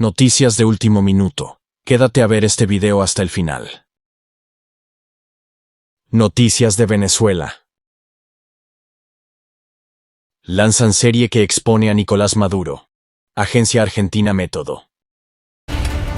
Noticias de último minuto. Quédate a ver este video hasta el final. Noticias de Venezuela. Lanzan serie que expone a Nicolás Maduro. Agencia Argentina Método.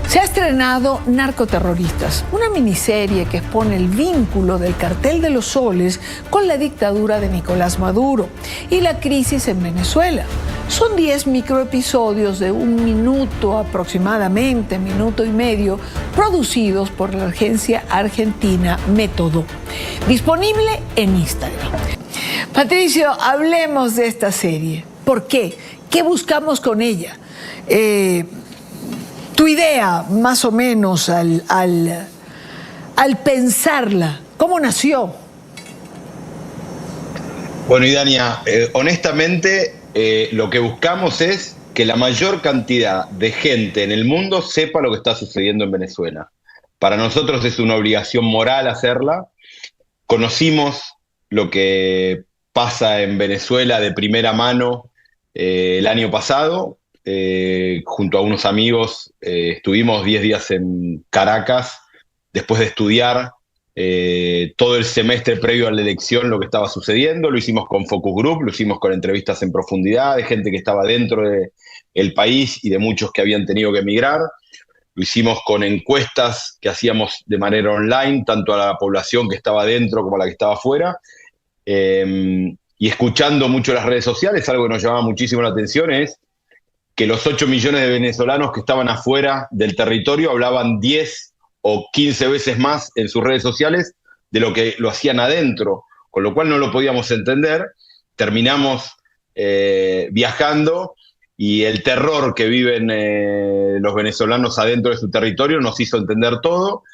Se ha estrenado Narcoterroristas, una miniserie que expone el vínculo del Cartel de los Soles con la dictadura de Nicolás Maduro y la crisis en Venezuela. Son 10 microepisodios de 1 minuto aproximadamente, minuto y medio, producidos por la Agencia Argentina Método. Disponible en Instagram. Patricio, hablemos de esta serie. ¿Por qué? ¿Qué buscamos con ella? Tu idea, más o menos, al pensarla, ¿cómo nació? Bueno, Idania, honestamente, lo que buscamos es que la mayor cantidad de gente en el mundo sepa lo que está sucediendo en Venezuela. Para nosotros es una obligación moral hacerla. Conocimos lo que pasa en Venezuela de primera mano el año pasado. Junto a unos amigos estuvimos 10 días en Caracas después de estudiar todo el semestre previo a la elección lo que estaba sucediendo. Lo hicimos con focus group, lo hicimos con entrevistas en profundidad de gente que estaba dentro del país y de muchos que habían tenido que emigrar. Lo hicimos con encuestas que hacíamos de manera online, tanto a la población que estaba dentro como a la que estaba afuera. Y escuchando mucho las redes sociales, algo que nos llamaba muchísimo la atención es que los 8 millones de venezolanos que estaban afuera del territorio hablaban 10 o 15 veces más en sus redes sociales de lo que lo hacían adentro, con lo cual no lo podíamos entender. Terminamos viajando y el terror que viven los venezolanos adentro de su territorio nos hizo entender todo,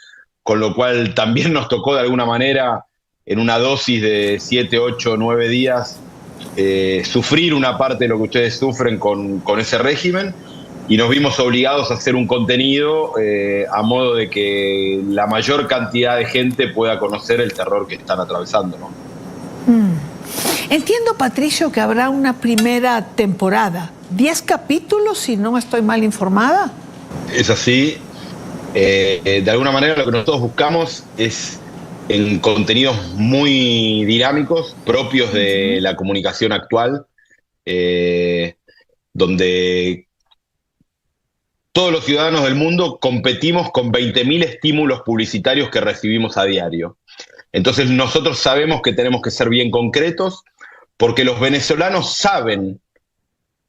con lo cual también nos tocó de alguna manera en una dosis de 7, 8, 9 días sufrir una parte de lo que ustedes sufren con ese régimen, y nos vimos obligados a hacer un contenido a modo de que la mayor cantidad de gente pueda conocer el terror que están atravesando, ¿no? Entiendo, Patricio, que habrá una primera temporada. 10 capítulos, si no estoy mal informada. Es así. De alguna manera lo que nosotros buscamos es en contenidos muy dinámicos, propios de la comunicación actual, donde todos los ciudadanos del mundo competimos con 20.000 estímulos publicitarios que recibimos a diario. Entonces nosotros sabemos que tenemos que ser bien concretos, porque los venezolanos saben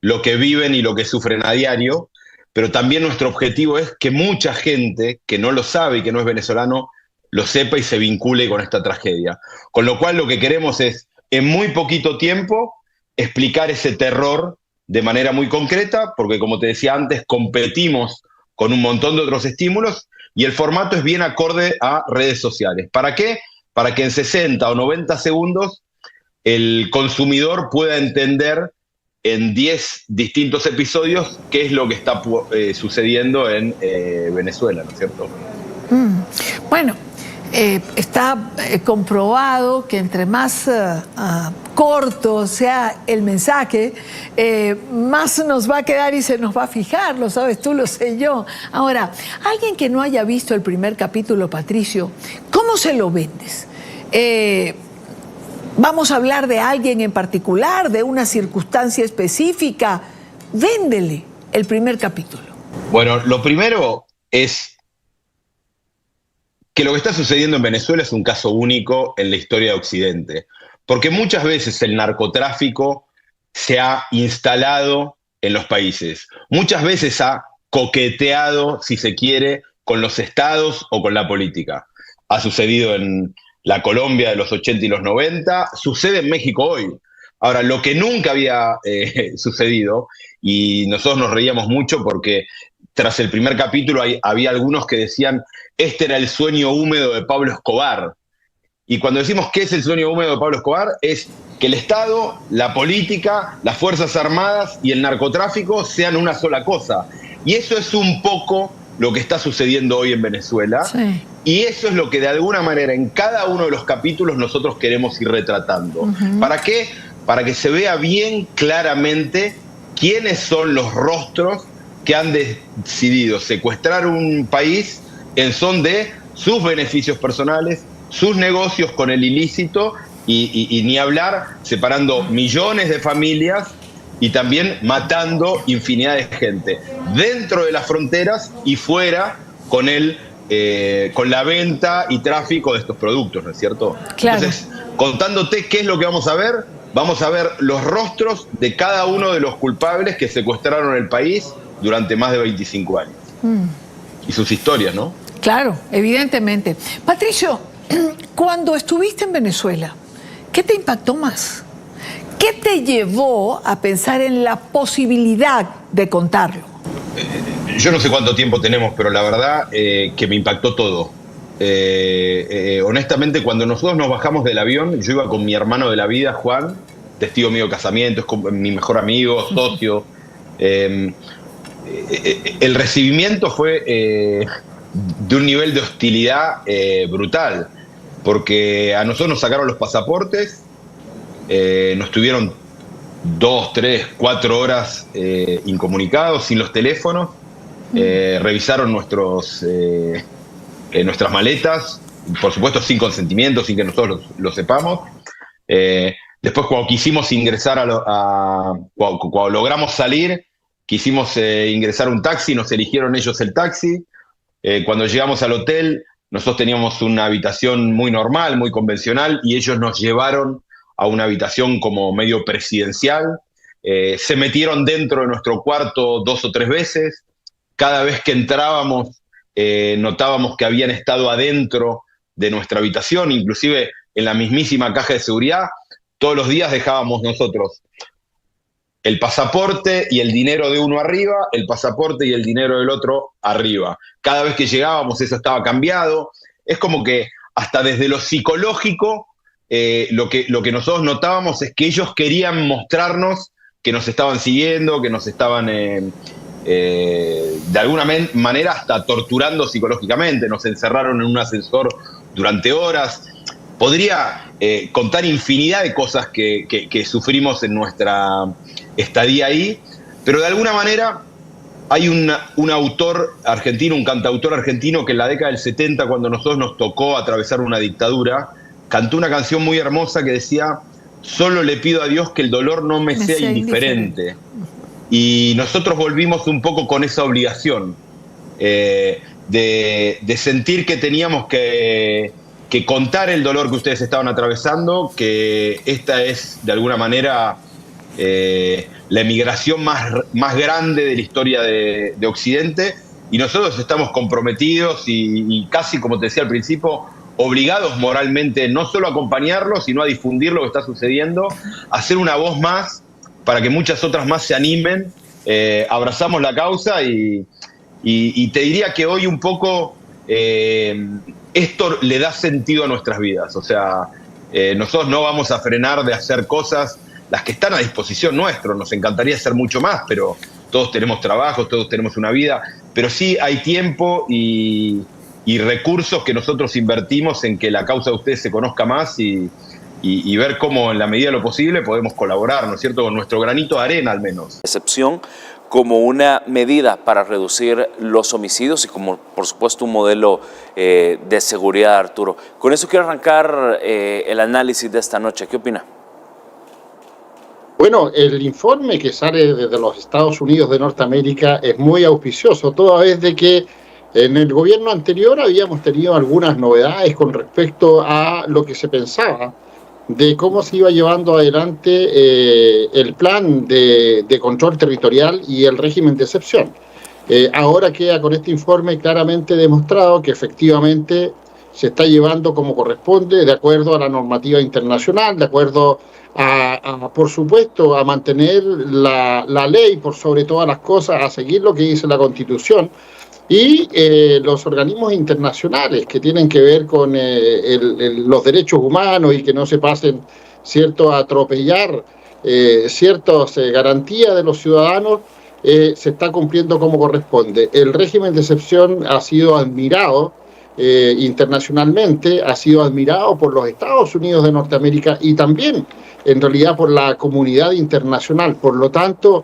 lo que viven y lo que sufren a diario, pero también nuestro objetivo es que mucha gente que no lo sabe y que no es venezolano lo sepa y se vincule con esta tragedia. Con lo cual lo que queremos es, en muy poquito tiempo, explicar ese terror de manera muy concreta, porque como te decía antes, competimos con un montón de otros estímulos y el formato es bien acorde a redes sociales. ¿Para qué? Para que en 60 o 90 segundos el consumidor pueda entender en 10 distintos episodios qué es lo que está sucediendo en Venezuela, ¿no es cierto? Bueno, está comprobado que entre más corto sea el mensaje, más nos va a quedar y se nos va a fijar, lo sabes tú, lo sé yo. Ahora, alguien que no haya visto el primer capítulo, Patricio, ¿cómo se lo vendes? Vamos a hablar de alguien en particular, de una circunstancia específica. Véndele el primer capítulo. Bueno, lo primero es que lo que está sucediendo en Venezuela es un caso único en la historia de Occidente, porque muchas veces el narcotráfico se ha instalado en los países, muchas veces ha coqueteado, si se quiere, con los estados o con la política. Ha sucedido en la Colombia de los 80 y los 90, sucede en México hoy. Ahora, lo que nunca había sucedido, y nosotros nos reíamos mucho porque tras el primer capítulo había algunos que decían, este era el sueño húmedo de Pablo Escobar. Y cuando decimos qué es el sueño húmedo de Pablo Escobar, es que el Estado, la política, las Fuerzas Armadas y el narcotráfico sean una sola cosa. Y eso es un poco lo que está sucediendo hoy en Venezuela. Sí. Y eso es lo que de alguna manera en cada uno de los capítulos nosotros queremos ir retratando. ¿Para qué? Para que se vea bien claramente quiénes son los rostros que han decidido secuestrar un país en son de sus beneficios personales, sus negocios con el ilícito y ni hablar separando millones de familias y también matando infinidad de gente dentro de las fronteras y fuera con la venta y tráfico de estos productos, ¿no es cierto? Claro. Entonces, contándote qué es lo que vamos a ver los rostros de cada uno de los culpables que secuestraron el país durante más de 25 años. Y sus historias, ¿no? Claro, evidentemente. Patricio, cuando estuviste en Venezuela, ¿qué te impactó más? ¿Qué te llevó a pensar en la posibilidad de contarlo? Yo no sé cuánto tiempo tenemos, pero la verdad que me impactó todo. Honestamente, cuando nosotros nos bajamos del avión, yo iba con mi hermano de la vida, Juan, testigo mío de casamiento, es mi mejor amigo, socio. El recibimiento fue de un nivel de hostilidad brutal, porque a nosotros nos sacaron los pasaportes, nos tuvieron 2, 3, 4 horas incomunicados, sin los teléfonos, revisaron nuestras maletas, por supuesto sin consentimiento, sin que nosotros lo sepamos. Después, cuando quisimos ingresar cuando logramos salir, quisimos ingresar a un taxi, nos eligieron ellos el taxi. Cuando llegamos al hotel, nosotros teníamos una habitación muy normal, muy convencional, y ellos nos llevaron a una habitación como medio presidencial. Se metieron dentro de nuestro cuarto 2 o 3 veces. Cada vez que entrábamos, notábamos que habían estado adentro de nuestra habitación, inclusive en la mismísima caja de seguridad. Todos los días dejábamos nosotros el pasaporte y el dinero de uno arriba, el pasaporte y el dinero del otro arriba. Cada vez que llegábamos eso estaba cambiado. Es como que hasta desde lo psicológico, lo que nosotros notábamos es que ellos querían mostrarnos que nos estaban siguiendo, que nos estaban de alguna manera hasta torturando psicológicamente. Nos encerraron en un ascensor durante horas. Podría contar infinidad de cosas que sufrimos en nuestra estadía ahí, pero de alguna manera hay un autor argentino, un cantautor argentino que en la década del 70, cuando nosotros nos tocó atravesar una dictadura, cantó una canción muy hermosa que decía: solo le pido a Dios que el dolor no me sea indiferente. Y nosotros volvimos un poco con esa obligación de sentir que teníamos que contar el dolor que ustedes estaban atravesando, que esta es de alguna manera la emigración más grande de la historia de Occidente, y nosotros estamos comprometidos y casi, como te decía al principio, obligados moralmente no solo a acompañarlo, sino a difundir lo que está sucediendo, a hacer una voz más para que muchas otras más se animen. Abrazamos la causa y te diría que hoy un poco esto le da sentido a nuestras vidas. O sea, nosotros no vamos a frenar de hacer cosas, las que están a disposición nuestro. Nos encantaría hacer mucho más, pero todos tenemos trabajos, todos tenemos una vida, pero sí hay tiempo y recursos que nosotros invertimos en que la causa de ustedes se conozca más y ver cómo en la medida de lo posible podemos colaborar, ¿no es cierto?, con nuestro granito de arena al menos. Excepción como una medida para reducir los homicidios y como, por supuesto, un modelo de seguridad, Arturo. Con eso quiero arrancar el análisis de esta noche. ¿Qué opina? Bueno, el informe que sale desde los Estados Unidos de Norteamérica es muy auspicioso, toda vez de que en el gobierno anterior habíamos tenido algunas novedades con respecto a lo que se pensaba de cómo se iba llevando adelante el plan de control territorial y el régimen de excepción. Ahora queda con este informe claramente demostrado que efectivamente se está llevando como corresponde, de acuerdo a la normativa internacional, de acuerdo por supuesto, a mantener la ley por sobre todas las cosas, a seguir lo que dice la Constitución. Y los organismos internacionales que tienen que ver con los derechos humanos y que no se pasen, ¿cierto?, a atropellar ciertas garantías de los ciudadanos, se está cumpliendo como corresponde. El régimen de excepción ha sido admirado internacionalmente, ha sido admirado por los Estados Unidos de Norteamérica y también, en realidad, por la comunidad internacional. Por lo tanto,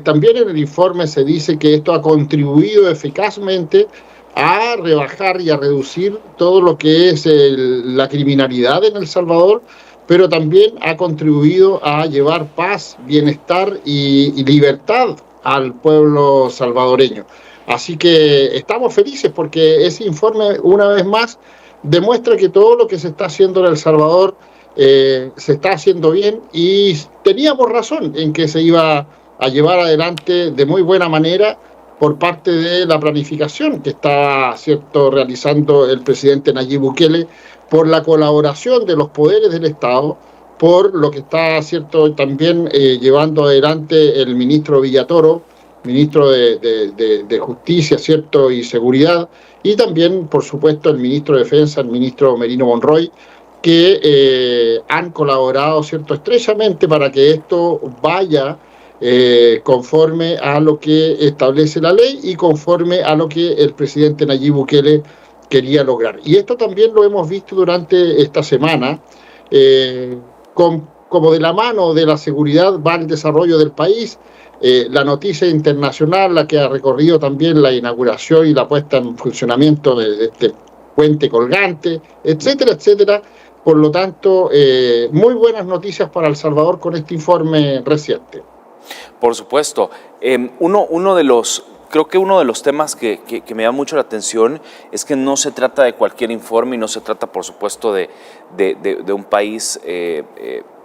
También en el informe se dice que esto ha contribuido eficazmente a rebajar y a reducir todo lo que es la criminalidad en El Salvador, pero también ha contribuido a llevar paz, bienestar y libertad al pueblo salvadoreño. Así que estamos felices porque ese informe, una vez más, demuestra que todo lo que se está haciendo en El Salvador se está haciendo bien, y teníamos razón en que se iba a llevar adelante de muy buena manera por parte de la planificación que está, ¿cierto?, realizando el presidente Nayib Bukele, por la colaboración de los poderes del Estado, por lo que está, ¿cierto?, también llevando adelante el ministro Villatoro, ministro de Justicia, ¿cierto?, y Seguridad, y también, por supuesto, el ministro de Defensa, el ministro Merino Monroy, que han colaborado, ¿cierto?, estrechamente para que esto vaya conforme a lo que establece la ley y conforme a lo que el presidente Nayib Bukele quería lograr. Y esto también lo hemos visto durante esta semana, como de la mano de la seguridad va el desarrollo del país. La noticia internacional, la que ha recorrido también la inauguración y la puesta en funcionamiento de este puente colgante, etcétera, etcétera. Por lo tanto, muy buenas noticias para El Salvador con este informe reciente. Por supuesto. Creo que uno de los temas que me llama mucho la atención es que no se trata de cualquier informe y no se trata, por supuesto, de un país,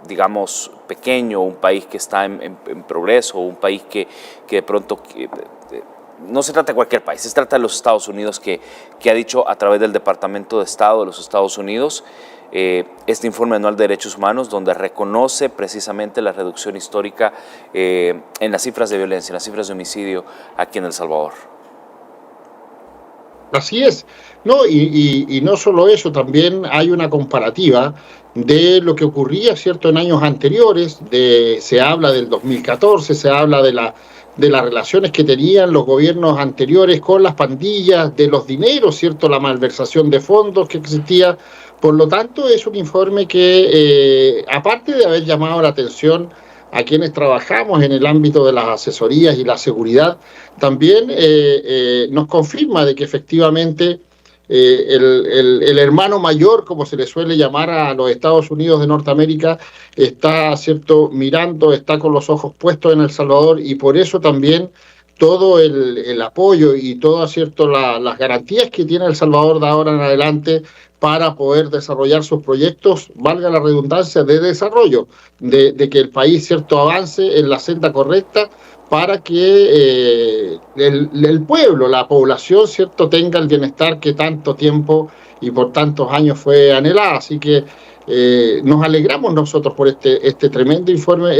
digamos, pequeño, un país que está en progreso, un país que de pronto... no se trata de cualquier país, se trata de los Estados Unidos, que ha dicho a través del Departamento de Estado de los Estados Unidos este informe anual de derechos humanos, donde reconoce precisamente la reducción histórica en las cifras de violencia, en las cifras de homicidio aquí en El Salvador. Así es. No, y no solo eso, también hay una comparativa de lo que ocurría, ¿cierto?, en años anteriores. Se habla del 2014, se habla de las relaciones que tenían los gobiernos anteriores con las pandillas, de los dineros, ¿cierto?, la malversación de fondos que existía. Por lo tanto, es un informe que, aparte de haber llamado la atención a quienes trabajamos en el ámbito de las asesorías y la seguridad, también nos confirma de que efectivamente el hermano mayor, como se le suele llamar a los Estados Unidos de Norteamérica, está, ¿cierto?, mirando, está con los ojos puestos en El Salvador, y por eso también todo el apoyo y todas, ¿cierto?, las garantías que tiene El Salvador de ahora en adelante para poder desarrollar sus proyectos, valga la redundancia, de desarrollo, de que el país, ¿cierto?, avance en la senda correcta para que el pueblo, la población, ¿cierto?, tenga el bienestar que tanto tiempo y por tantos años fue anhelada. Así que nos alegramos nosotros por este tremendo informe.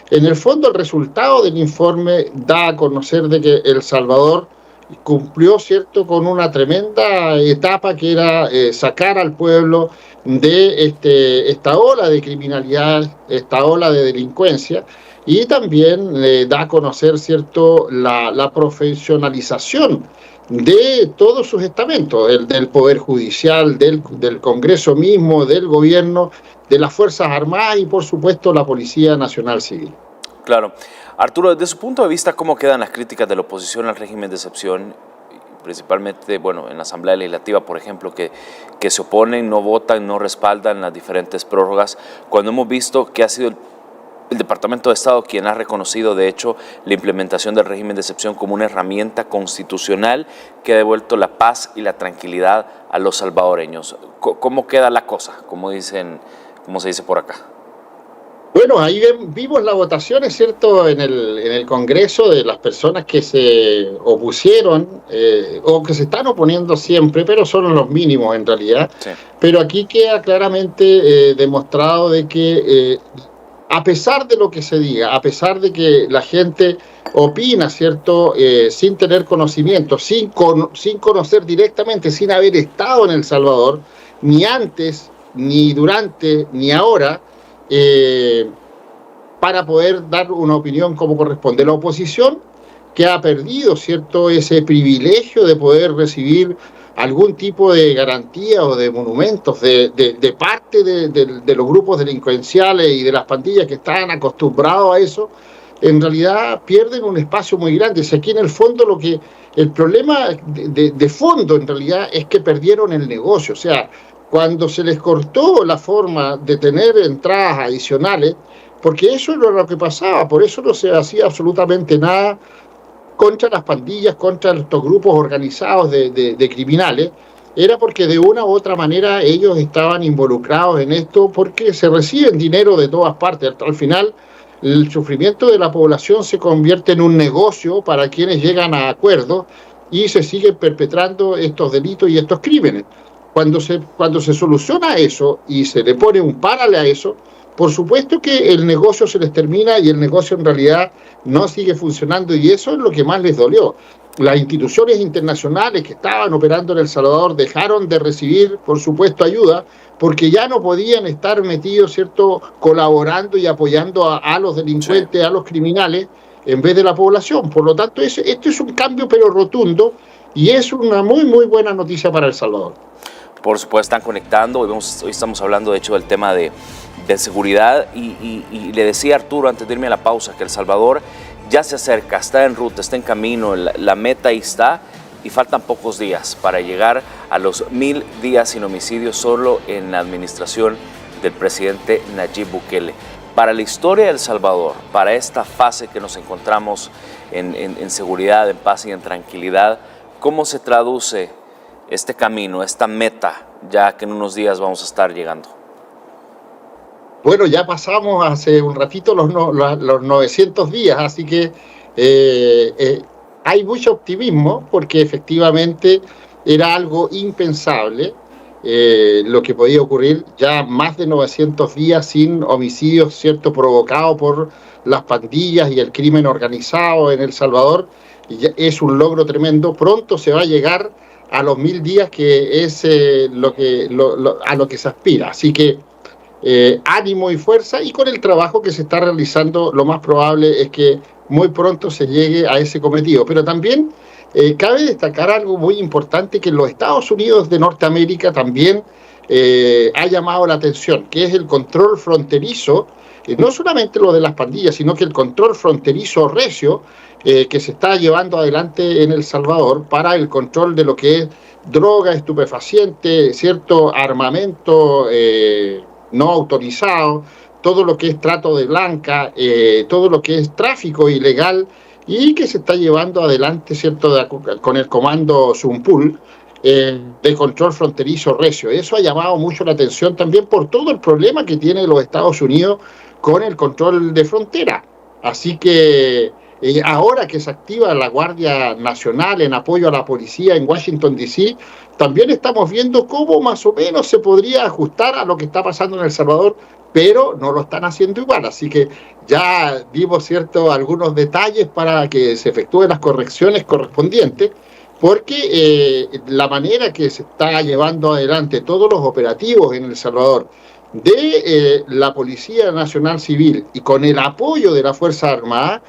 En el fondo, el resultado del informe da a conocer de que El Salvador cumplió, ¿cierto?, con una tremenda etapa que era sacar al pueblo de esta ola de criminalidad, esta ola de delincuencia, y también da a conocer, ¿cierto?, la profesionalización de todos sus estamentos, del Poder Judicial, del Congreso mismo, del Gobierno, de las Fuerzas Armadas y, por supuesto, la Policía Nacional Civil. Claro. Arturo, desde su punto de vista, ¿cómo quedan las críticas de la oposición al régimen de excepción? Principalmente, bueno, en la Asamblea Legislativa, por ejemplo, que se oponen, no votan, no respaldan las diferentes prórrogas, cuando hemos visto que ha sido el Departamento de Estado quien ha reconocido, de hecho, la implementación del régimen de excepción como una herramienta constitucional que ha devuelto la paz y la tranquilidad a los salvadoreños. ¿Cómo queda la cosa, como se dice por acá? Bueno, ahí vimos la votación, es cierto, en el Congreso, de las personas que se opusieron o que se están oponiendo siempre, pero son los mínimos en realidad. Sí. Pero aquí queda claramente demostrado de que a pesar de lo que se diga, a pesar de que la gente opina, ¿cierto?, sin tener conocimiento, sin conocer directamente, sin haber estado en El Salvador, ni antes, ni durante, ni ahora, para poder dar una opinión como corresponde. La oposición, que ha perdido, ¿cierto?, ese privilegio de poder recibir algún tipo de garantía o de monumentos de parte de los grupos delincuenciales y de las pandillas que están acostumbrados a eso, en realidad pierden un espacio muy grande. Si aquí en el fondo el problema de fondo en realidad es que perdieron el negocio. O sea, cuando se les cortó la forma de tener entradas adicionales, porque eso era lo que pasaba, por eso no se hacía absolutamente nada contra las pandillas, contra estos grupos organizados de criminales, era porque de una u otra manera ellos estaban involucrados en esto, porque se reciben dinero de todas partes. Al final, el sufrimiento de la población se convierte en un negocio para quienes llegan a acuerdos y se siguen perpetrando estos delitos y estos crímenes. Cuando se soluciona eso y se le pone un párale a eso, por supuesto que el negocio se les termina y el negocio en realidad no sigue funcionando, y eso es lo que más les dolió. Las instituciones internacionales que estaban operando en El Salvador dejaron de recibir, por supuesto, ayuda, porque ya no podían estar metidos, ¿cierto?, colaborando y apoyando a los delincuentes, a los criminales, en vez de la población. Por lo tanto, esto es un cambio pero rotundo, y es una muy, muy buena noticia para El Salvador. Por supuesto, están conectando. Hoy estamos hablando, de hecho, del tema de seguridad, y le decía a Arturo antes de irme a la pausa que El Salvador ya se acerca, está en ruta, está en camino, la meta ahí está, y faltan pocos días para llegar a los 1000 días sin homicidios solo en la administración del presidente Nayib Bukele. Para la historia de El Salvador, para esta fase que nos encontramos en seguridad, en paz y en tranquilidad, ¿cómo se traduce este camino, esta meta, ya que en unos días vamos a estar llegando? Bueno, ya pasamos hace un ratito los 900 días, así que hay mucho optimismo, porque efectivamente era algo impensable lo que podía ocurrir. Ya más de 900 días sin homicidios, ¿cierto?, provocados por las pandillas y el crimen organizado en El Salvador, y ya es un logro tremendo. Pronto se va a llegar a los 1000 días, que es a lo que se aspira. Así que ánimo y fuerza, y con el trabajo que se está realizando, lo más probable es que muy pronto se llegue a ese cometido. Pero también cabe destacar algo muy importante, que en los Estados Unidos de Norteamérica también ha llamado la atención, que es el control fronterizo, no solamente lo de las pandillas, sino que el control fronterizo recio que se está llevando adelante en El Salvador para el control de lo que es droga, estupefaciente, cierto armamento no autorizado, todo lo que es trato de blanca, todo lo que es tráfico ilegal, y que se está llevando adelante, ¿cierto?, con el comando Zumpul de control fronterizo recio. Eso ha llamado mucho la atención también por todo el problema que tiene los Estados Unidos con el control de frontera. Así que ahora que se activa la Guardia Nacional en apoyo a la policía en Washington, D.C., también estamos viendo cómo más o menos se podría ajustar a lo que está pasando en El Salvador, pero no lo están haciendo igual. Así que ya dimos, ¿cierto?, algunos detalles para que se efectúen las correcciones correspondientes, porque la manera que se está llevando adelante todos los operativos en El Salvador de la Policía Nacional Civil y con el apoyo de la Fuerza Armada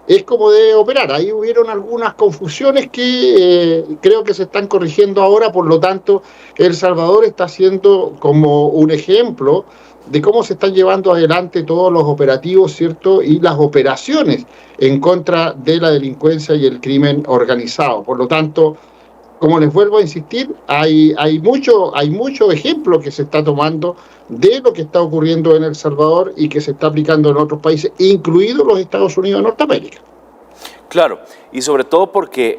es como debe operar. Ahí hubieron algunas confusiones que creo que se están corrigiendo ahora. Por lo tanto, El Salvador está siendo como un ejemplo de cómo se están llevando adelante todos los operativos, ¿cierto?, y las operaciones en contra de la delincuencia y el crimen organizado. Por lo tanto, como les vuelvo a insistir, hay mucho ejemplo que se está tomando de lo que está ocurriendo en El Salvador y que se está aplicando en otros países, incluidos los Estados Unidos de Norteamérica. Claro, y sobre todo porque,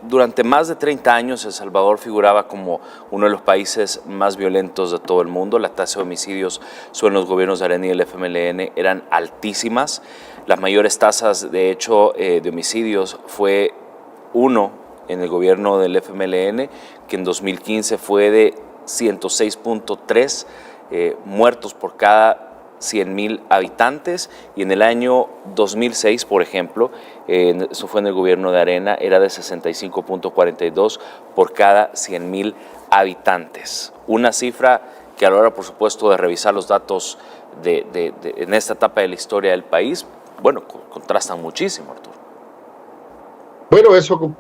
durante más de 30 años El Salvador figuraba como uno de los países más violentos de todo el mundo. La tasa de homicidios sobre los gobiernos de Arena y el FMLN eran altísimas. Las mayores tasas, de hecho, de homicidios fue uno en el gobierno del FMLN, que en 2015 fue de 106.3 muertos por cada 100,000 habitantes, y en el año 2006, por ejemplo, eso fue en el gobierno de Arena, era de 65.42 por cada 100,000 habitantes. Una cifra que a la hora, por supuesto, de revisar los datos en esta etapa de la historia del país, bueno, contrastan muchísimo, Arturo. Bueno, eso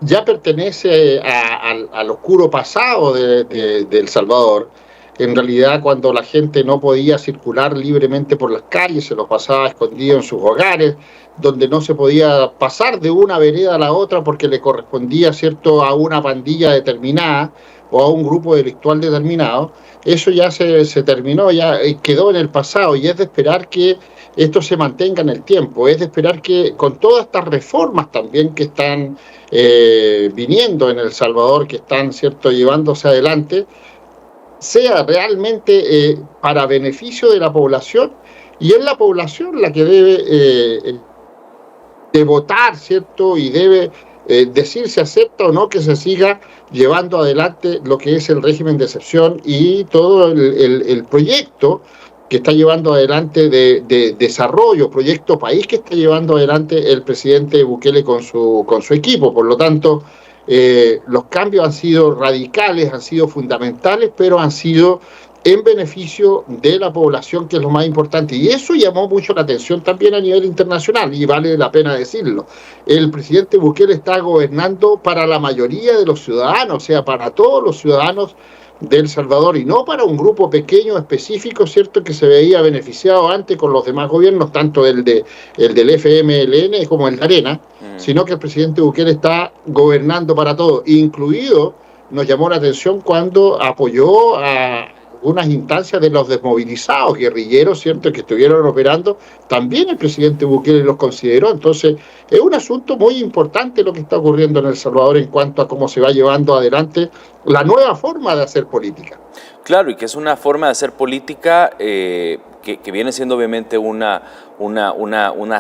ya pertenece al oscuro pasado de El Salvador. en realidad cuando la gente no podía circular libremente por las calles, se los pasaba escondido en sus hogares, donde no se podía pasar de una vereda a la otra porque le correspondía, ¿cierto?, a una pandilla determinada o a un grupo delictual determinado. Eso ya se terminó, ya quedó en el pasado, y es de esperar que esto se mantenga en el tiempo, es de esperar que con todas estas reformas también que están viniendo en El Salvador, que están, ¿cierto?, llevándose adelante, sea realmente para beneficio de la población, y es la población la que debe de votar, ¿cierto?, y debe decir si acepta o no que se siga llevando adelante lo que es el régimen de excepción y todo el proyecto que está llevando adelante de desarrollo, proyecto país que está llevando adelante el presidente Bukele con su equipo. Por lo tanto, los cambios han sido radicales, han sido fundamentales, pero han sido en beneficio de la población, que es lo más importante. Y eso llamó mucho la atención también a nivel internacional, y vale la pena decirlo. El presidente Bukele está gobernando para la mayoría de los ciudadanos, o sea, para todos los ciudadanos de El Salvador, y no para un grupo pequeño específico, ¿cierto?, que se veía beneficiado antes con los demás gobiernos, tanto el del FMLN como el de Arena, sino que el presidente Bukele está gobernando para todos, incluido, nos llamó la atención cuando apoyó a unas instancias de los desmovilizados guerrilleros, ¿cierto?, que estuvieron operando, también el presidente Bukele los consideró. Entonces, es un asunto muy importante lo que está ocurriendo en El Salvador en cuanto a cómo se va llevando adelante la nueva forma de hacer política. Claro, y que es una forma de hacer política que viene siendo obviamente una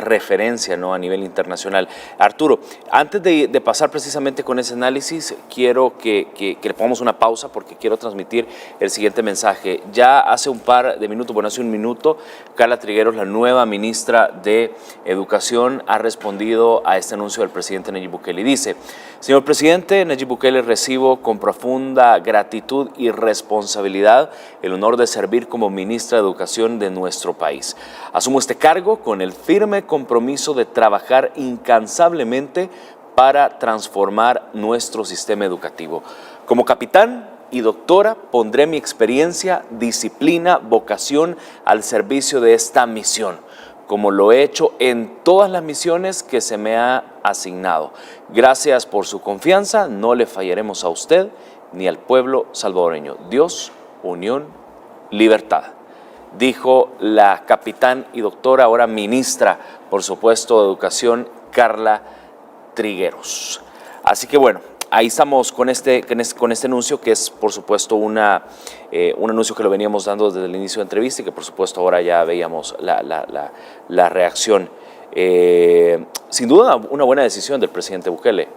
referencia, ¿no?, a nivel internacional. Arturo, antes de pasar precisamente con ese análisis, quiero que le pongamos una pausa porque quiero transmitir el siguiente mensaje. Ya hace un par de minutos, hace un minuto, Carla Trigueros, la nueva ministra de Educación, ha respondido a este anuncio del presidente Nayib Bukele y dice: señor presidente Nayib Bukele, recibo con profunda gratitud y responsabilidad el honor de servir como ministra de Educación de nuestro país. Asumo este cargo con el firme compromiso de trabajar incansablemente para transformar nuestro sistema educativo. Como capitán y doctora, pondré mi experiencia, disciplina, vocación al servicio de esta misión, como lo he hecho en todas las misiones que se me ha asignado. Gracias por su confianza, no le fallaremos a usted ni al pueblo salvadoreño. Dios, unión, libertad. Dijo la capitán y doctora, ahora ministra, por supuesto, de Educación, Carla Trigueros. Así que bueno, ahí estamos con este anuncio, que es, por supuesto, un anuncio que lo veníamos dando desde el inicio de la entrevista y que, por supuesto, ahora ya veíamos la reacción. Sin duda, una buena decisión del presidente Bukele.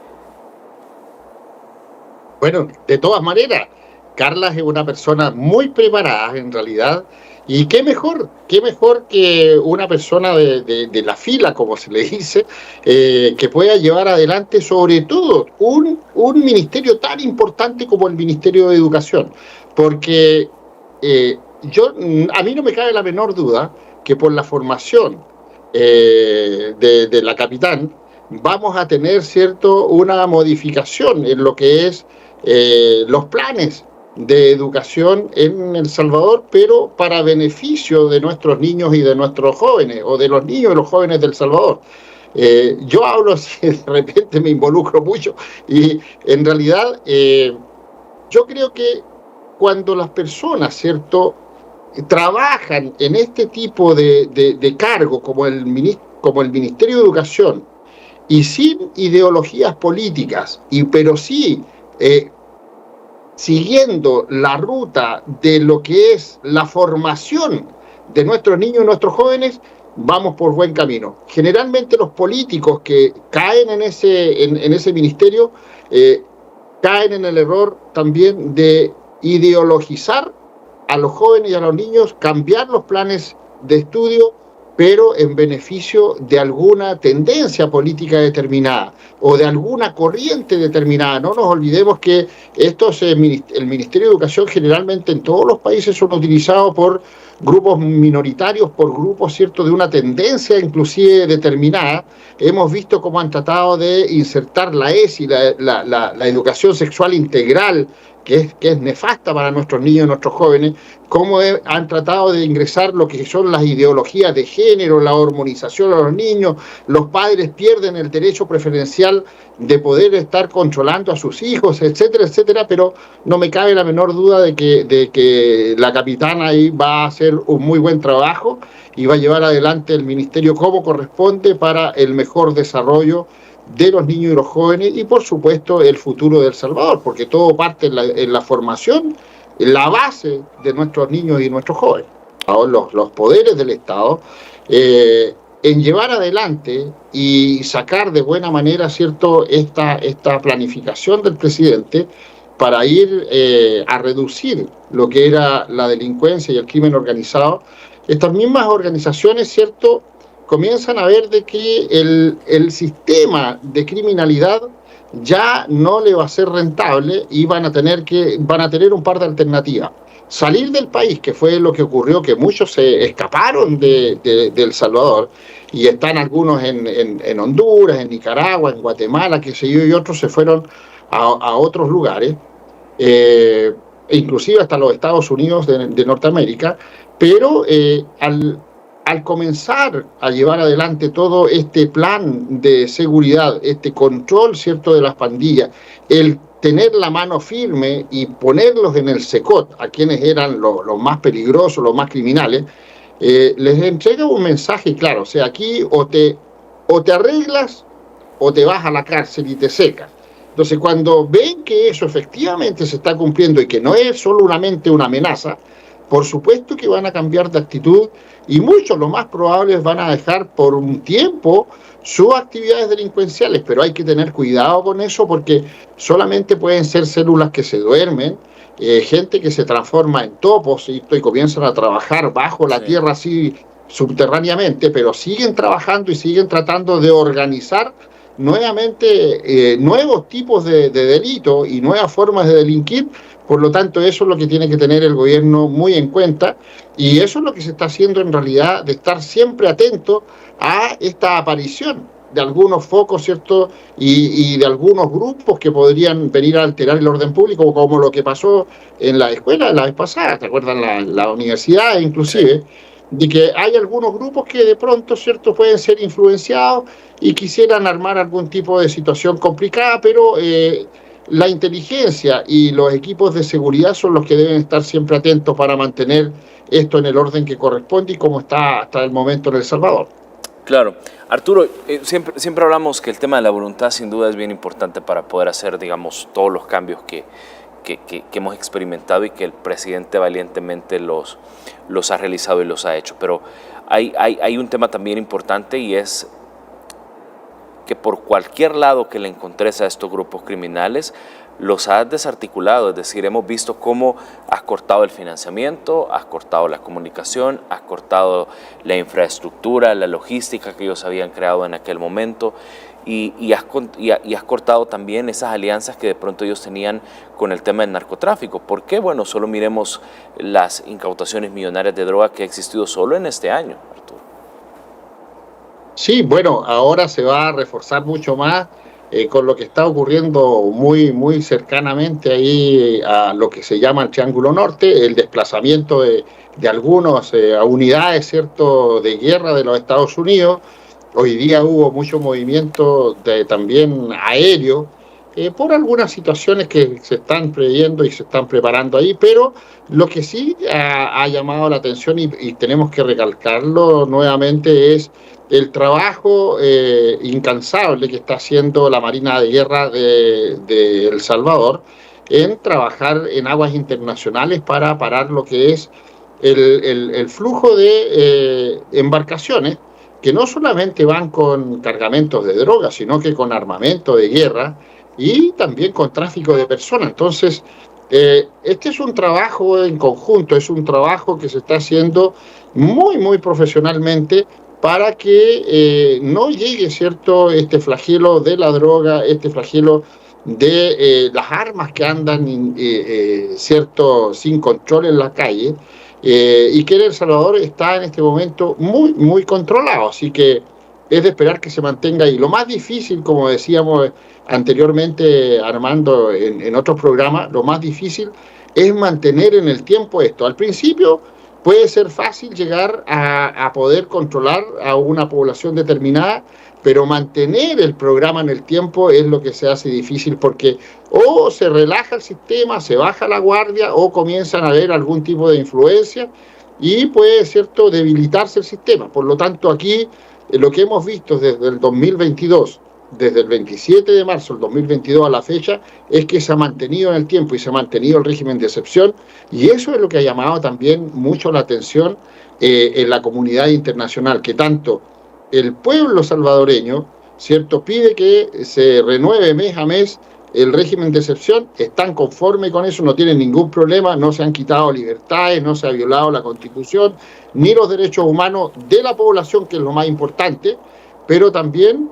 Bueno, de todas maneras, Carla es una persona muy preparada, en realidad. Y qué mejor que una persona de la fila, como se le dice, que pueda llevar adelante sobre todo un ministerio tan importante como el Ministerio de Educación. Porque a mí no me cabe la menor duda que por la formación de la capitán vamos a tener, ¿cierto?, una modificación en lo que es los planes de educación en El Salvador, pero para beneficio de nuestros niños y de nuestros jóvenes, o de los niños y los jóvenes de El Salvador. Yo hablo así, de repente me involucro mucho, y en realidad yo creo que cuando las personas, ¿cierto?, trabajan en este tipo de cargo como el Ministerio de Educación, y sin ideologías políticas, pero sí siguiendo la ruta de lo que es la formación de nuestros niños y nuestros jóvenes, vamos por buen camino. Generalmente los políticos que caen en ese ministerio caen en el error también de ideologizar a los jóvenes y a los niños, cambiar los planes de estudio, pero en beneficio de alguna tendencia política determinada o de alguna corriente determinada. No nos olvidemos que el Ministerio de Educación generalmente en todos los países son utilizados por grupos minoritarios por grupos, ¿cierto?, de una tendencia inclusive determinada. Hemos visto cómo han tratado de insertar la ESI, la educación sexual integral, que es nefasta para nuestros niños y nuestros jóvenes, cómo han tratado de ingresar lo que son las ideologías de género, la hormonización a los niños. Los padres pierden el derecho preferencial de poder estar controlando a sus hijos, etcétera, etcétera, pero no me cabe la menor duda de que la capitana ahí va a hacer un muy buen trabajo y va a llevar adelante el ministerio como corresponde para el mejor desarrollo de los niños y los jóvenes y, por supuesto, el futuro de El Salvador, porque todo parte en la formación, en la base de nuestros niños y nuestros jóvenes. Ahora, los poderes del Estado, en llevar adelante y sacar de buena manera, ¿cierto?, esta planificación del presidente para ir a reducir lo que era la delincuencia y el crimen organizado. Estas mismas organizaciones, ¿cierto?, comienzan a ver de que el sistema de criminalidad ya no le va a ser rentable y van a tener un par de alternativas. Salir del país, que fue lo que ocurrió, que muchos se escaparon de El Salvador y están algunos en Honduras, en Nicaragua, en Guatemala, qué sé yo, y otros se fueron a otros lugares, inclusive hasta los Estados Unidos de Norteamérica, pero al comenzar a llevar adelante todo este plan de seguridad, este control, ¿cierto?, de las pandillas, el tener la mano firme y ponerlos en el secot a quienes eran los más peligrosos, los más criminales, les entrega un mensaje claro. O sea, aquí o te arreglas o te vas a la cárcel y te secas. Entonces, cuando ven que eso efectivamente se está cumpliendo y que no es solamente una amenaza, por supuesto que van a cambiar de actitud y muchos, lo más probable, van a dejar por un tiempo sus actividades delincuenciales, pero hay que tener cuidado con eso porque solamente pueden ser células que se duermen, gente que se transforma en topos y comienzan a trabajar bajo la tierra así subterráneamente, pero siguen trabajando y siguen tratando de organizar nuevamente nuevos tipos de delito y nuevas formas de delinquir. Por lo tanto, eso es lo que tiene que tener el gobierno muy en cuenta y eso es lo que se está haciendo en realidad, de estar siempre atento a esta aparición de algunos focos, ¿cierto?, y de algunos grupos que podrían venir a alterar el orden público, como lo que pasó en la escuela la vez pasada, ¿te acuerdan? La universidad inclusive, de que hay algunos grupos que de pronto, ¿cierto?, pueden ser influenciados y quisieran armar algún tipo de situación complicada, pero la inteligencia y los equipos de seguridad son los que deben estar siempre atentos para mantener esto en el orden que corresponde y como está hasta el momento en El Salvador. Claro. Arturo, siempre hablamos que el tema de la voluntad sin duda es bien importante para poder hacer, digamos, todos los cambios que hemos experimentado y que el presidente valientemente los ha realizado y los ha hecho. Pero hay un tema también importante y es que por cualquier lado que le encontres a estos grupos criminales, los has desarticulado, es decir, hemos visto cómo has cortado el financiamiento, has cortado la comunicación, has cortado la infraestructura, la logística que ellos habían creado en aquel momento y has cortado también esas alianzas que de pronto ellos tenían con el tema del narcotráfico. ¿Por qué? Bueno, solo miremos las incautaciones millonarias de droga que ha existido solo en este año, Arturo. Sí, bueno, ahora se va a reforzar mucho más con lo que está ocurriendo muy, muy cercanamente ahí a lo que se llama el Triángulo Norte, el desplazamiento de algunas unidades, ¿cierto?, de guerra de los Estados Unidos. Hoy día hubo mucho movimiento también aéreo por algunas situaciones que se están previendo y se están preparando ahí, pero lo que sí ha llamado la atención y tenemos que recalcarlo nuevamente es el trabajo incansable que está haciendo la Marina de Guerra de El Salvador en trabajar en aguas internacionales para parar lo que es el flujo de embarcaciones que no solamente van con cargamentos de droga, sino que con armamento de guerra y también con tráfico de personas. Entonces, este es un trabajo en conjunto, es un trabajo que se está haciendo muy, muy profesionalmente para que no llegue, ¿cierto?, este flagelo de la droga, este flagelo de las armas que andan, ¿cierto?, sin control en la calle. y que en El Salvador está en este momento muy, muy controlado, así que es de esperar que se mantenga ahí. Lo más difícil, como decíamos anteriormente, Armando, en otros programas, lo más difícil es mantener en el tiempo esto. Al principio puede ser fácil llegar a poder controlar a una población determinada, pero mantener el programa en el tiempo es lo que se hace difícil, porque o se relaja el sistema, se baja la guardia, o comienzan a haber algún tipo de influencia y puede, ¿cierto?, debilitarse el sistema. Por lo tanto, aquí lo que hemos visto desde el 2022, desde el 27 de marzo del 2022 a la fecha, es que se ha mantenido en el tiempo y se ha mantenido el régimen de excepción, y eso es lo que ha llamado también mucho la atención en la comunidad internacional, que tanto el pueblo salvadoreño, ¿cierto?, pide que se renueve mes a mes el régimen de excepción, están conformes con eso, no tienen ningún problema, no se han quitado libertades, no se ha violado la Constitución, ni los derechos humanos de la población, que es lo más importante, pero también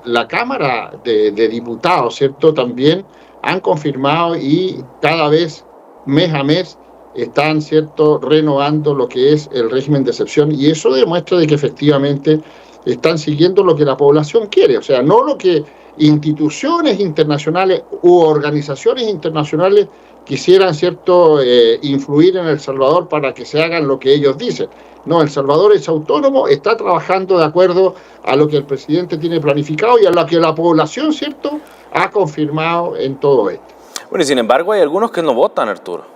la Cámara de Diputados, ¿cierto?, también han confirmado y cada vez, mes a mes, están, ¿cierto?, renovando lo que es el régimen de excepción, y eso demuestra de que efectivamente están siguiendo lo que la población quiere, o sea, no lo que instituciones internacionales u organizaciones internacionales quisieran, ¿cierto?, influir en El Salvador para que se hagan lo que ellos dicen. No, El Salvador es autónomo, está trabajando de acuerdo a lo que el presidente tiene planificado y a lo que la población, ¿cierto?, ha confirmado en todo esto. Bueno, y sin embargo hay algunos que no votan, Arturo.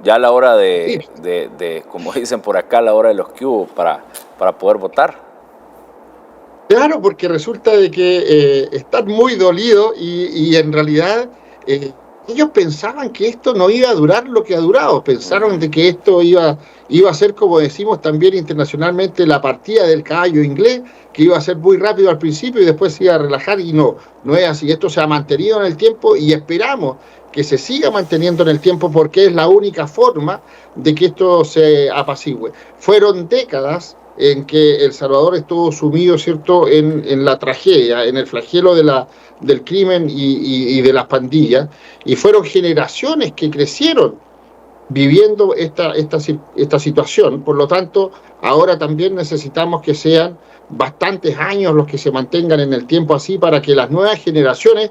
Ya a la hora de como dicen por acá, a la hora de los que hubo para poder votar. Claro, porque resulta de que están muy dolidos y en realidad ellos pensaban que esto no iba a durar lo que ha durado, pensaron de que esto iba a ser, como decimos también internacionalmente, la partida del caballo inglés, que iba a ser muy rápido al principio y después se iba a relajar, y no es así. Esto se ha mantenido en el tiempo y esperamos que se siga manteniendo en el tiempo, porque es la única forma de que esto se apacigüe. Fueron décadas en que El Salvador estuvo sumido, ¿cierto?, en la tragedia, en el flagelo del crimen y de las pandillas, y fueron generaciones que crecieron viviendo esta situación. Por lo tanto, ahora también necesitamos que sean bastantes años los que se mantengan en el tiempo así, para que las nuevas generaciones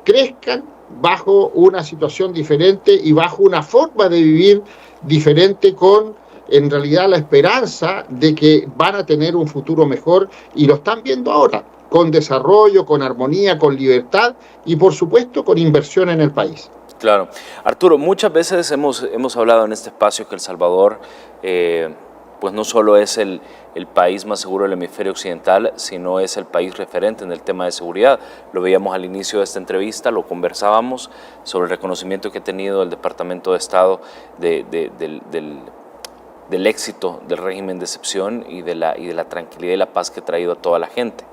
crezcan bajo una situación diferente y bajo una forma de vivir diferente, con en realidad la esperanza de que van a tener un futuro mejor, y lo están viendo ahora, con desarrollo, con armonía, con libertad y por supuesto con inversión en el país. Claro. Arturo, muchas veces hemos hablado en este espacio que El Salvador pues no solo es el país más seguro del hemisferio occidental, sino es el país referente en el tema de seguridad. Lo veíamos al inicio de esta entrevista, lo conversábamos sobre el reconocimiento que ha tenido el Departamento de Estado del éxito del régimen de excepción y de la tranquilidad y la paz que ha traído a toda la gente.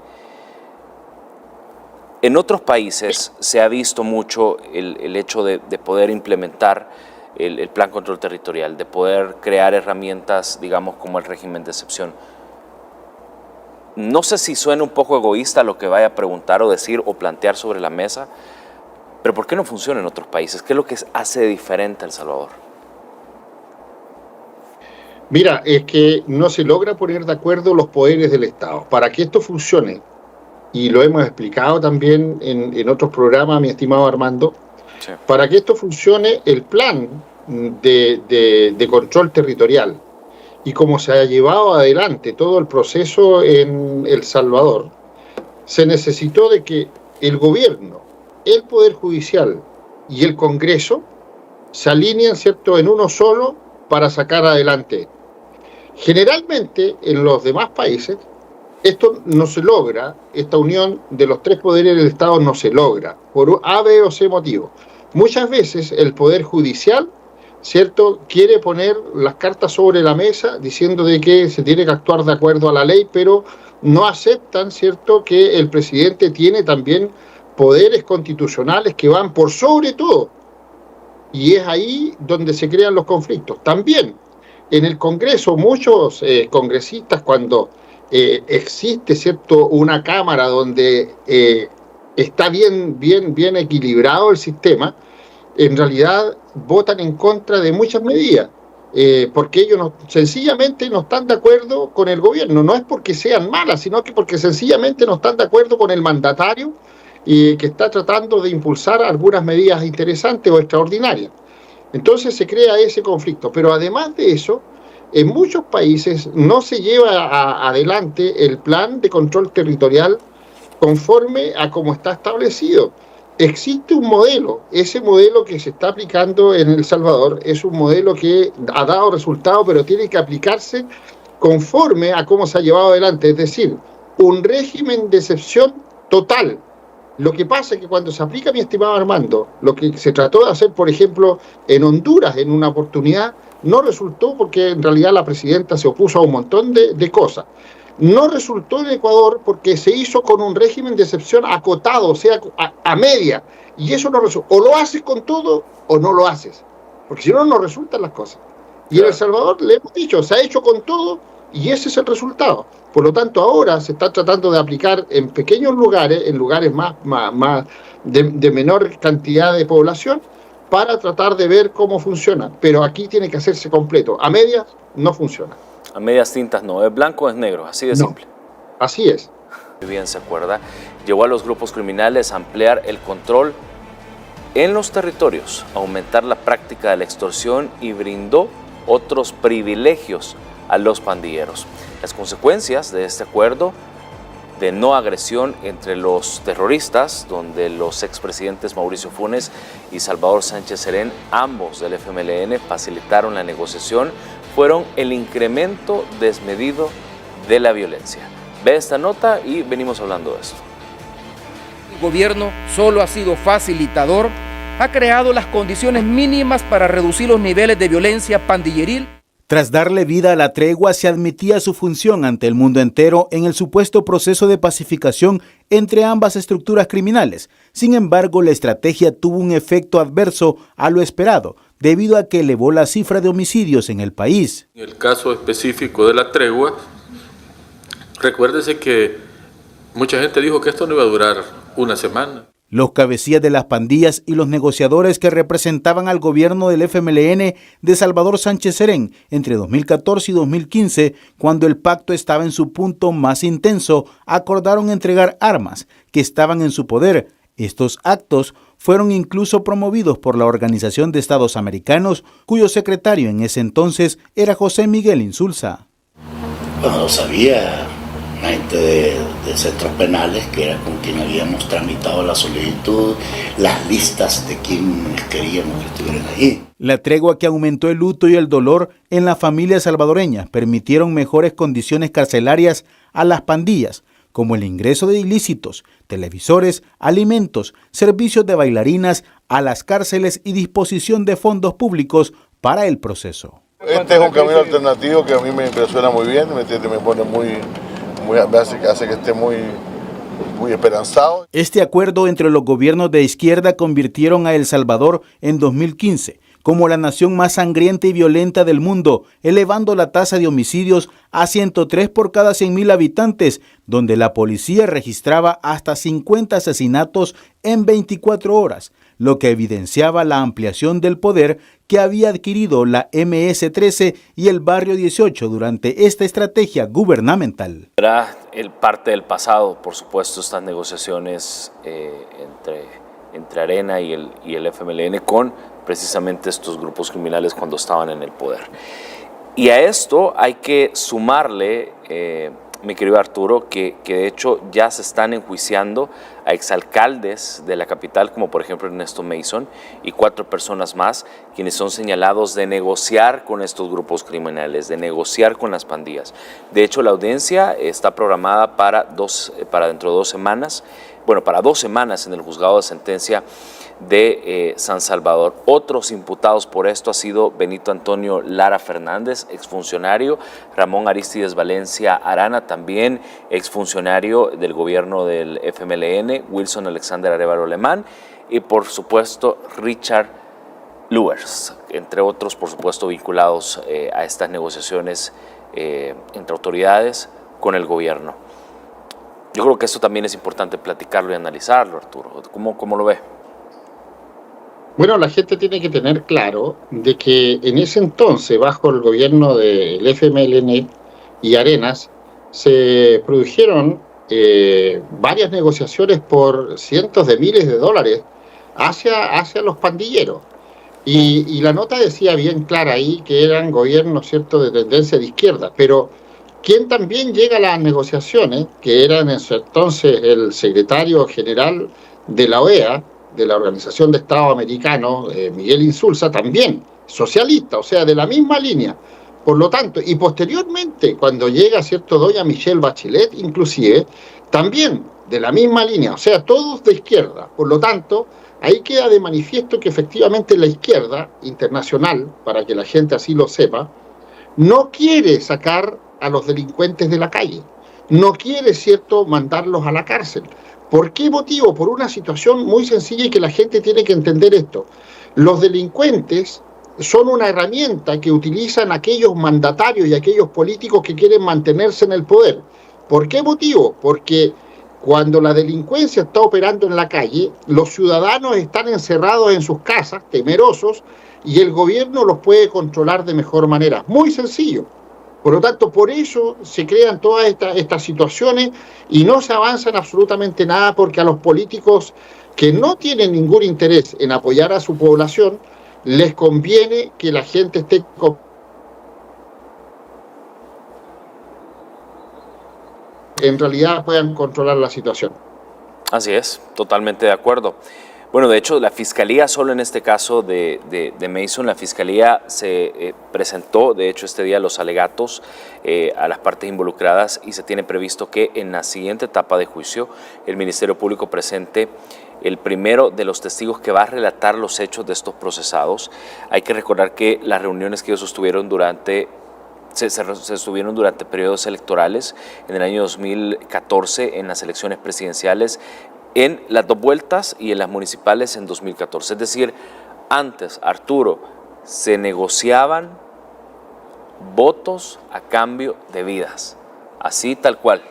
En otros países se ha visto mucho el hecho de poder implementar el plan control territorial, de poder crear herramientas, digamos, como el régimen de excepción. No sé si suena un poco egoísta lo que vaya a preguntar o decir o plantear sobre la mesa, pero ¿por qué no funciona en otros países? ¿Qué es lo que hace diferente a El Salvador? Mira, es que no se logra poner de acuerdo los poderes del Estado. Para que esto funcione, y lo hemos explicado también en otros programas, mi estimado Armando, sí, para que esto funcione, el plan de control territorial y cómo se ha llevado adelante todo el proceso en El Salvador, se necesitó de que el gobierno, el Poder Judicial y el Congreso se alineen, ¿cierto?, en uno solo para sacar adelante. Generalmente en los demás países esto no se logra, esta unión de los tres poderes del Estado no se logra, por A, B o C motivo. Muchas veces el Poder Judicial, ¿cierto?, quiere poner las cartas sobre la mesa diciendo de que se tiene que actuar de acuerdo a la ley, pero no aceptan, ¿cierto?, que el presidente tiene también poderes constitucionales que van por sobre todo. Y es ahí donde se crean los conflictos. También en el Congreso, muchos congresistas, cuando existe, ¿cierto?, una Cámara donde está bien equilibrado el sistema, en realidad votan en contra de muchas medidas. porque ellos sencillamente no están de acuerdo con el gobierno. No es porque sean malas, sino que porque sencillamente no están de acuerdo con el mandatario que está tratando de impulsar algunas medidas interesantes o extraordinarias. Entonces se crea ese conflicto. Pero además de eso, en muchos países no se lleva adelante el plan de control territorial conforme a como está establecido. Existe un modelo, ese modelo que se está aplicando en El Salvador es un modelo que ha dado resultados, pero tiene que aplicarse conforme a cómo se ha llevado adelante, es decir, un régimen de excepción total. Lo que pasa es que cuando se aplica, mi estimado Armando, lo que se trató de hacer, por ejemplo, en Honduras en una oportunidad, no resultó porque en realidad la presidenta se opuso a un montón de cosas. No resultó en Ecuador porque se hizo con un régimen de excepción acotado, o sea, a media. Y eso no resulta. O lo haces con todo o no lo haces. Porque si no, no resultan las cosas. Y en El Salvador, le hemos dicho, se ha hecho con todo y ese es el resultado. Por lo tanto, ahora se está tratando de aplicar en pequeños lugares, en lugares más de menor cantidad de población, para tratar de ver cómo funciona. Pero aquí tiene que hacerse completo. A medias no funciona. A medias tintas no, es blanco o es negro, así de simple. Así es. Muy bien, se acuerda, llevó a los grupos criminales a ampliar el control en los territorios, aumentar la práctica de la extorsión y brindó otros privilegios a los pandilleros. Las consecuencias de este acuerdo de no agresión entre los terroristas, donde los expresidentes Mauricio Funes y Salvador Sánchez Serén, ambos del FMLN, facilitaron la negociación, fueron el incremento desmedido de la violencia. Ve esta nota y venimos hablando de esto. El gobierno solo ha sido facilitador, ha creado las condiciones mínimas para reducir los niveles de violencia pandilleril. Tras darle vida a la tregua, se admitía su función ante el mundo entero en el supuesto proceso de pacificación entre ambas estructuras criminales. Sin embargo, la estrategia tuvo un efecto adverso a lo esperado, debido a que elevó la cifra de homicidios en el país. En el caso específico de la tregua, recuérdese que mucha gente dijo que esto no iba a durar una semana. Los cabecillas de las pandillas y los negociadores que representaban al gobierno del FMLN de Salvador Sánchez Serén entre 2014 y 2015, cuando el pacto estaba en su punto más intenso, acordaron entregar armas que estaban en su poder. Estos actos fueron incluso promovidos por la Organización de Estados Americanos, cuyo secretario en ese entonces era José Miguel Insulza. Bueno, lo sabía la gente de centros penales, que era con quien habíamos tramitado la solicitud, las listas de quienes queríamos que estuvieran allí. La tregua que aumentó el luto y el dolor en las familias salvadoreñas permitieron mejores condiciones carcelarias a las pandillas, como el ingreso de ilícitos, televisores, alimentos, servicios de bailarinas a las cárceles y disposición de fondos públicos para el proceso. Este es un camino alternativo que a mí me impresiona muy bien, me pone hace que esté muy esperanzado. Este acuerdo entre los gobiernos de izquierda convirtieron a El Salvador en 2015 como la nación más sangrienta y violenta del mundo, elevando la tasa de homicidios a 103 por cada 100,000 habitantes, donde la policía registraba hasta 50 asesinatos en 24 horas, lo que evidenciaba la ampliación del poder que había adquirido la MS-13 y el Barrio 18 durante esta estrategia gubernamental. Era parte del pasado, por supuesto, estas negociaciones entre Arena y el FMLN con precisamente estos grupos criminales cuando estaban en el poder. Y a esto hay que sumarle, mi querido Arturo, que de hecho ya se están enjuiciando a exalcaldes de la capital, como por ejemplo Ernesto Mason, y 4 personas más, quienes son señalados de negociar con estos grupos criminales, de negociar con las pandillas. De hecho, la audiencia está programada para dentro de 2 semanas, para 2 semanas en el juzgado de sentencia de San Salvador. Otros imputados por esto ha sido Benito Antonio Lara Fernández, exfuncionario, Ramón Aristides Valencia Arana, también exfuncionario del gobierno del FMLN, Wilson Alexander Arévalo Alemán y por supuesto Richard Luers, entre otros por supuesto vinculados a estas negociaciones entre autoridades con el gobierno. Yo creo que esto también es importante platicarlo y analizarlo, Arturo. ¿Cómo lo ve? Bueno, la gente tiene que tener claro de que en ese entonces, bajo el gobierno del FMLN y Arenas, se produjeron varias negociaciones por cientos de miles de dólares hacia los pandilleros. Y la nota decía bien clara ahí que eran gobiernos, ¿cierto?, de tendencia de izquierda, pero quien también llega a las negociaciones, que era en ese entonces el secretario general de la OEA, de la Organización de Estado Americano, Miguel Insulza, también socialista, o sea, de la misma línea. Por lo tanto, y posteriormente, cuando llega, ¿cierto?, doña Michelle Bachelet, inclusive, también de la misma línea, o sea, todos de izquierda. Por lo tanto, ahí queda de manifiesto que efectivamente la izquierda internacional, para que la gente así lo sepa, no quiere sacar a los delincuentes de la calle, no quiere, ¿cierto?, mandarlos a la cárcel. ¿Por qué motivo? Por una situación muy sencilla y que la gente tiene que entender esto. Los delincuentes son una herramienta que utilizan aquellos mandatarios y aquellos políticos que quieren mantenerse en el poder. ¿Por qué motivo? Porque cuando la delincuencia está operando en la calle, los ciudadanos están encerrados en sus casas, temerosos, y el gobierno los puede controlar de mejor manera. Muy sencillo. Por lo tanto, por eso se crean todas estas situaciones y no se avanza en absolutamente nada, porque a los políticos que no tienen ningún interés en apoyar a su población, les conviene que la gente esté en realidad puedan controlar la situación. Así es, totalmente de acuerdo. Bueno, de hecho, la Fiscalía, solo en este caso de Mason, la Fiscalía se presentó, de hecho, este día los alegatos a las partes involucradas, y se tiene previsto que en la siguiente etapa de juicio el Ministerio Público presente el primero de los testigos que va a relatar los hechos de estos procesados. Hay que recordar que las reuniones que ellos sostuvieron se estuvieron durante periodos electorales, en el año 2014 en las elecciones presidenciales, en las 2 vueltas, y en las municipales en 2014. Es decir, antes, Arturo, se negociaban votos a cambio de vidas, así tal cual.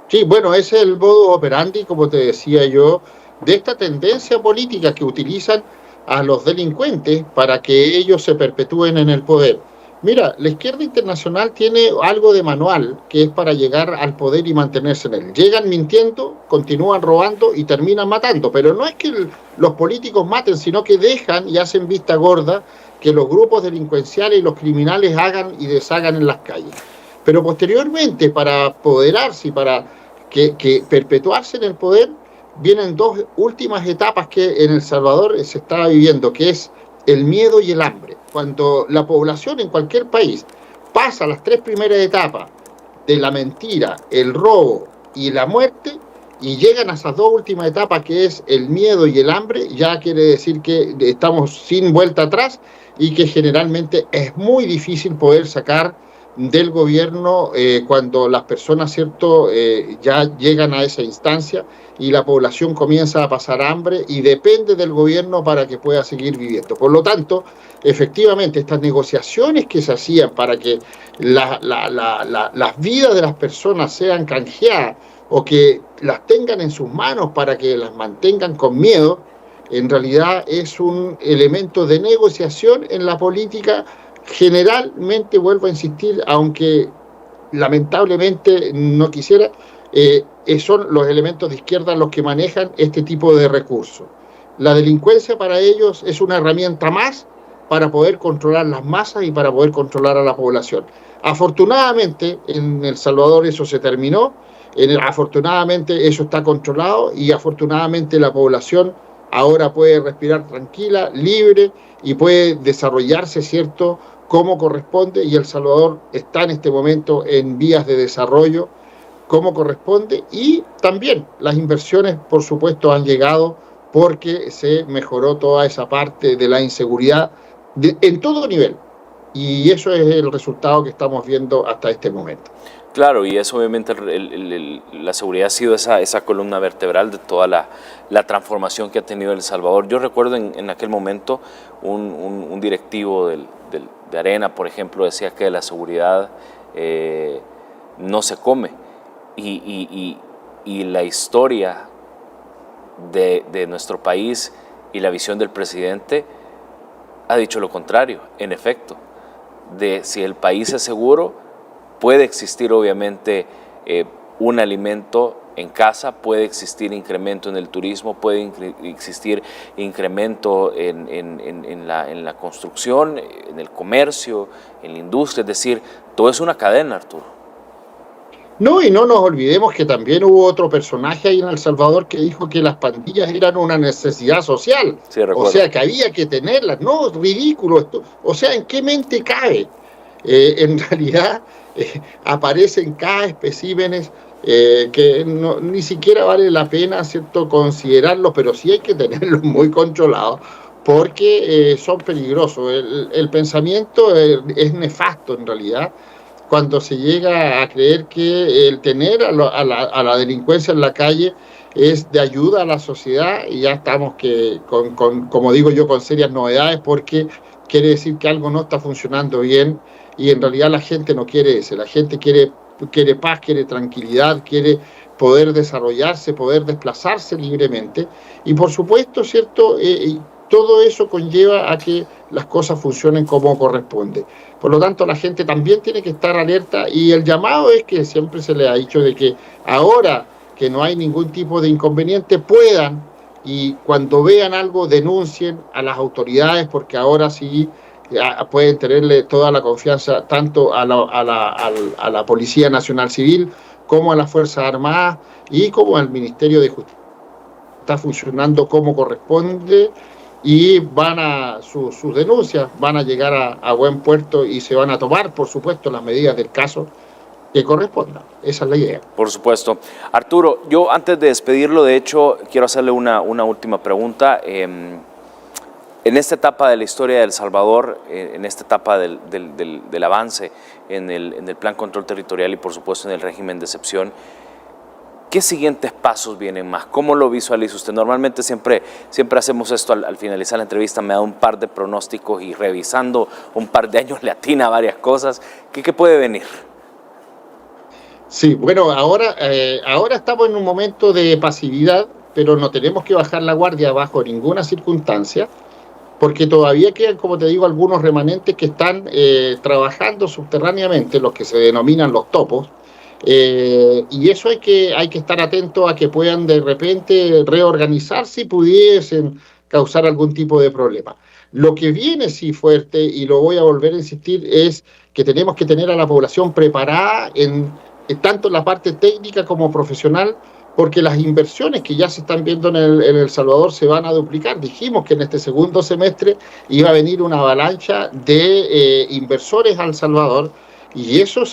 Sí, bueno, ese es el modus operandi, como te decía yo, de esta tendencia política que utilizan a los delincuentes para que ellos se perpetúen en el poder. Mira, la izquierda internacional tiene algo de manual, que es para llegar al poder y mantenerse en él. Llegan mintiendo, continúan robando y terminan matando. Pero no es que los políticos maten, sino que dejan y hacen vista gorda que los grupos delincuenciales y los criminales hagan y deshagan en las calles. Pero posteriormente, para apoderarse y para que perpetuarse en el poder, vienen 2 últimas etapas que en El Salvador se estaba viviendo, que es el miedo y el hambre. Cuando la población en cualquier país pasa las 3 primeras etapas de la mentira, el robo y la muerte, y llegan a esas 2 últimas etapas, que es el miedo y el hambre, ya quiere decir que estamos sin vuelta atrás y que generalmente es muy difícil poder sacar del gobierno cuando las personas, ¿cierto?, ya llegan a esa instancia y la población comienza a pasar hambre y depende del gobierno para que pueda seguir viviendo. Por lo tanto, efectivamente, estas negociaciones que se hacían para que las vidas de las personas sean canjeadas o que las tengan en sus manos para que las mantengan con miedo, en realidad es un elemento de negociación en la política. Generalmente, vuelvo a insistir, aunque lamentablemente no quisiera, son los elementos de izquierda los que manejan este tipo de recursos. La delincuencia para ellos es una herramienta más para poder controlar las masas y para poder controlar a la población. Afortunadamente, en El Salvador eso se terminó, afortunadamente eso está controlado y afortunadamente la población ahora puede respirar tranquila, libre y puede desarrollarse, ¿cierto?, como corresponde, y El Salvador está en este momento en vías de desarrollo como corresponde, y también las inversiones, por supuesto, han llegado porque se mejoró toda esa parte de la inseguridad en todo nivel, y eso es el resultado que estamos viendo hasta este momento. Claro, y eso obviamente la seguridad ha sido esa columna vertebral de toda la transformación que ha tenido El Salvador. Yo recuerdo en aquel momento un directivo de Arena, por ejemplo, decía que la seguridad no se come, y la historia de nuestro país y la visión del presidente ha dicho lo contrario, en efecto, de si el país es seguro, puede existir obviamente un alimento en casa, puede existir incremento en el turismo, puede existir incremento en la construcción, en el comercio, en la industria, es decir, todo es una cadena, Arturo. No, y no nos olvidemos que también hubo otro personaje ahí en El Salvador que dijo que las pandillas eran una necesidad social. Sí, o sea, que había que tenerlas. No, ridículo esto. O sea, ¿en qué mente cabe? En realidad aparecen cada especímenes que ni siquiera vale la pena, ¿cierto?, considerarlos, pero sí hay que tenerlos muy controlados porque son peligrosos. El pensamiento es nefasto en realidad, cuando se llega a creer que el tener a la delincuencia en la calle es de ayuda a la sociedad, y ya estamos como digo yo, con serias novedades, porque quiere decir que algo no está funcionando bien, y en realidad la gente no quiere eso. La gente quiere paz, quiere tranquilidad, quiere poder desarrollarse, poder desplazarse libremente, y por supuesto, ¿cierto?, todo eso conlleva a que las cosas funcionen como corresponde. Por lo tanto, la gente también tiene que estar alerta, y el llamado es que siempre se le ha dicho de que ahora que no hay ningún tipo de inconveniente, puedan, y cuando vean algo, denuncien a las autoridades, porque ahora sí pueden tenerle toda la confianza tanto a la Policía Nacional Civil como a las Fuerzas Armadas y como al Ministerio de Justicia. Está funcionando como corresponde, y sus denuncias van a llegar a buen puerto, y se van a tomar, por supuesto, las medidas del caso que correspondan. Esa es la idea. Por supuesto. Arturo, yo antes de despedirlo, de hecho, quiero hacerle una última pregunta. En esta etapa de la historia de El Salvador, en esta etapa del avance en el Plan Control Territorial y por supuesto en el régimen de excepción, ¿qué siguientes pasos vienen más? ¿Cómo lo visualiza usted? Normalmente siempre hacemos esto al finalizar la entrevista, me da un par de pronósticos y revisando un par de años le atina varias cosas. ¿Qué puede venir? Sí, bueno, ahora estamos en un momento de pasividad, pero no tenemos que bajar la guardia bajo ninguna circunstancia, porque todavía quedan, como te digo, algunos remanentes que están trabajando subterráneamente, los que se denominan los topos, y eso hay que estar atento a que puedan de repente reorganizarse y pudiesen causar algún tipo de problema. Lo que viene sí fuerte, y lo voy a volver a insistir, es que tenemos que tener a la población preparada tanto en la parte técnica como profesional, porque las inversiones que ya se están viendo en El Salvador se van a duplicar. Dijimos que en este segundo semestre iba a venir una avalancha de inversores a El Salvador, y eso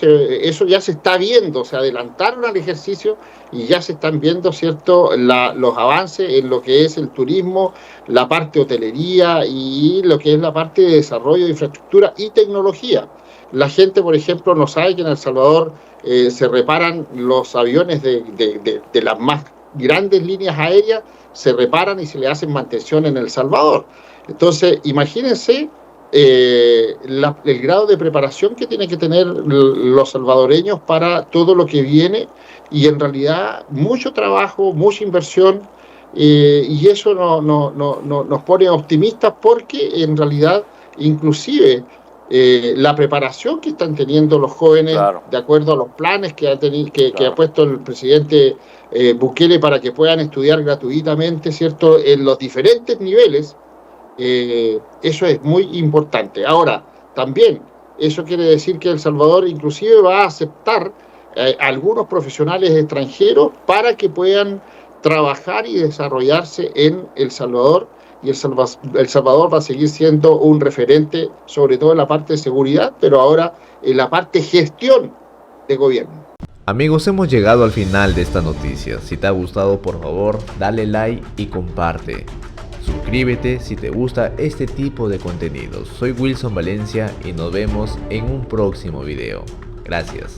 ya se está viendo. Se adelantaron al ejercicio y ya se están viendo, ¿cierto?, los avances en lo que es el turismo, la parte hotelería y lo que es la parte de desarrollo de infraestructura y tecnología. La gente, por ejemplo, no sabe que en El Salvador se reparan los aviones de las más grandes líneas aéreas, se reparan y se le hacen mantención en El Salvador. Entonces, imagínense el grado de preparación que tienen que tener los salvadoreños para todo lo que viene, y en realidad mucho trabajo, mucha inversión, y eso nos pone optimistas, porque en realidad inclusive la preparación que están teniendo los jóvenes, claro, de acuerdo a los planes que ha puesto el presidente Bukele para que puedan estudiar gratuitamente, ¿cierto?, en los diferentes niveles, eso es muy importante. Ahora, también eso quiere decir que El Salvador inclusive va a aceptar algunos profesionales extranjeros para que puedan trabajar y desarrollarse en El Salvador, y El Salvador va a seguir siendo un referente, sobre todo en la parte de seguridad, pero ahora en la parte de gestión de gobierno. Amigos, hemos llegado al final de esta noticia. Si te ha gustado, por favor, dale like y comparte. Suscríbete si te gusta este tipo de contenidos. Soy Wilson Valencia y nos vemos en un próximo video. Gracias.